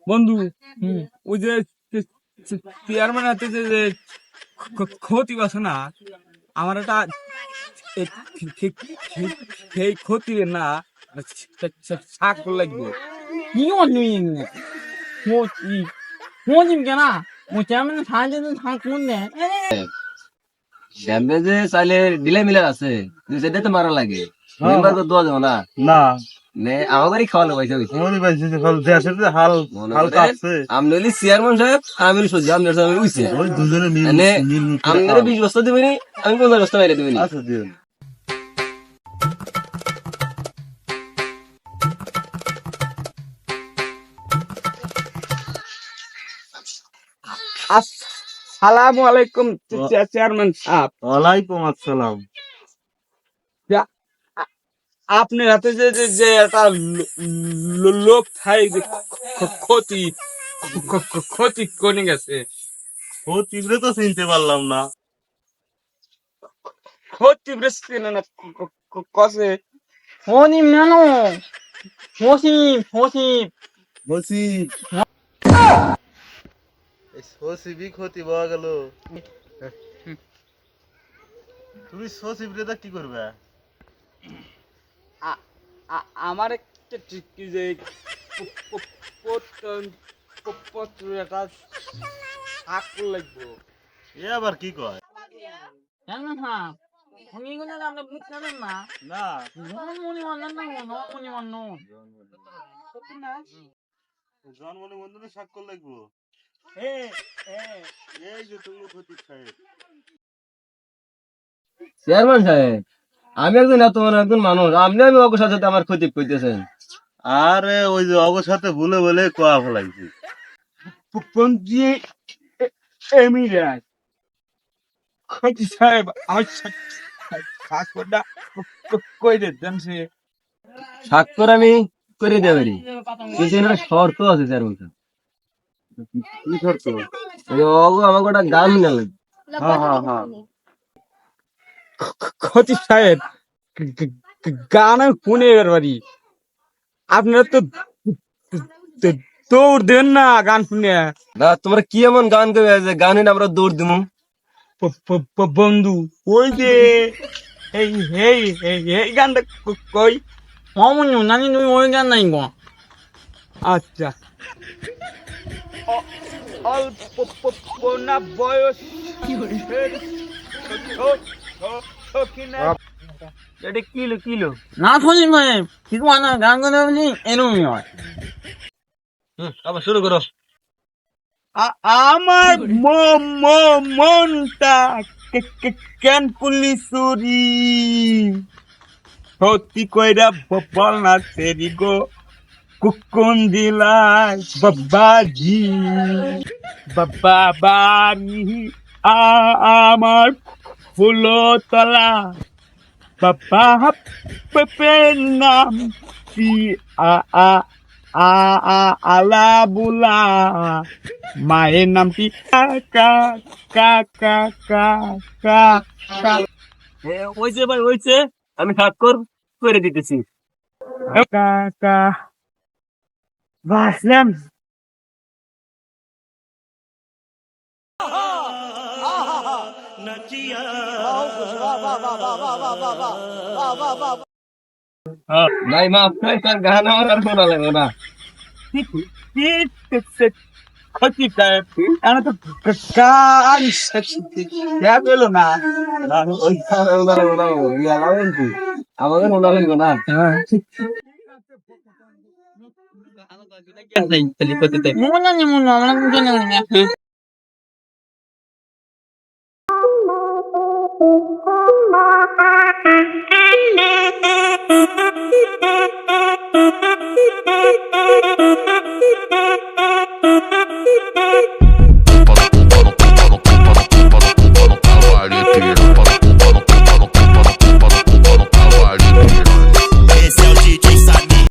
বন্ধু, ওই যে চেয়ারম্যান হাতে যে যে ক্ষতি আছে না, আমার একটা সেই ক্ষতি না শাক লাগবে। কি করলি 뭐지 কেনা 뭐 때문에 사는데는 상군데 ড্যামেজে চাইলে ডিলে মিলার আছে সেটা তো মারা লাগে মেম্বার তো দোয়া যাবে না না নে আমাদেরই খাওয়ানো পয়সা হয়েছে মনে পাইছি দেশের যে হাল হালকা আছে। আমি হইলি চেয়ারম্যান সাহেব আমি হইলি সহ্য আপনার সাহেব বুঝছে ওই দুজনে মিল মিল আপনারা 20 বস্তা দিবেনি আমি 50 বস্তা বাইরে দিবেনি। আচ্ছা দিন। আসসালামু আলাইকুম চেয়ারম্যান সাহেব। ওয়ালাইকুম আসসালাম। আপনার হাতে যে যে যে একটা লোক থাই যে ক্ষতি ক্ষতি করে গেছে, ও তীব্রে তো চিনতে পারলাম না। ক্ষতি বৃষ্টি না কসে 호님 나노 호심 বলছি সচিবই ক্ষতি পাওয়া গেল। তুমি সচিবরেটা কি করবে? আমার একটা কি যে পত্র একটা শাক লাগবো। এ আবার কি কয়? 장난 하 형이구나 남자 묻자는 마 না 너무니 만난다고 너무니 만노 জন্মনি বন্ধনে স্বাক্ষর লাগবো। এই যে তুমি ক্ষতি সাহেব। চেয়ারম্যান সাহেব আমি একজন এত বড় একজন মানুষ আপনি আমি ওর সাথে আমার ক্ষতি করতেছেন। আরে ওই যে অগর সাথে ভুলে বলে কোয়া ফেলাইছি। পঞ্জি এমিরাত ক্ষতি সাহেব আমার শাকটা কই দেন সে স্বাক্ষর আমি করে দিতে পারি কিন্তু এখানে শর্ত আছে চেয়ারম্যান সাহেব। কি শর্ত? ওগো আমাকে একটা গান না লাগবে। হ্যাঁ ক্ষতি সাহেব গান শুনে বাড়ি আপনারা তো দৌড় দেন না গান শুনে। না তোমরা কি এমন গান গাবে যে গানে আমরা দৌড় দিমু? বন্ধু ওই যে এই এই এই এই গানটা কই। 어머니 나니 누이 오이간나 이거 আচ্ছা অল্প না বয়স এটা কিলো কিলো 나 손님만 기도 하나 강건하니 에놈이요 আবার শুরু করো। আমার মনটা কেন পুলিশুরি সত্যি কইরা বল না তেরি গো কোন দিলাই বাবাজি বাবারি আমার ফুলতলা বাবা পেপের নাম কি আ আলা বুলা মায়ের নামটি কাকা কাকা কাকা হয়েছে ভাই হয়েছে আমি স্বাক্ষর করে দিতেছি। কাকা বাসলাম। নাই মা আপনার তার গান আমার আর শোনা লাগবে না। ক্ষতি সাহেব আমি তো গান পেলো না। ওই আমাদের শোনা লাগবে না। 뭐냐니 뭐냐 안 괜찮냐 Thank you.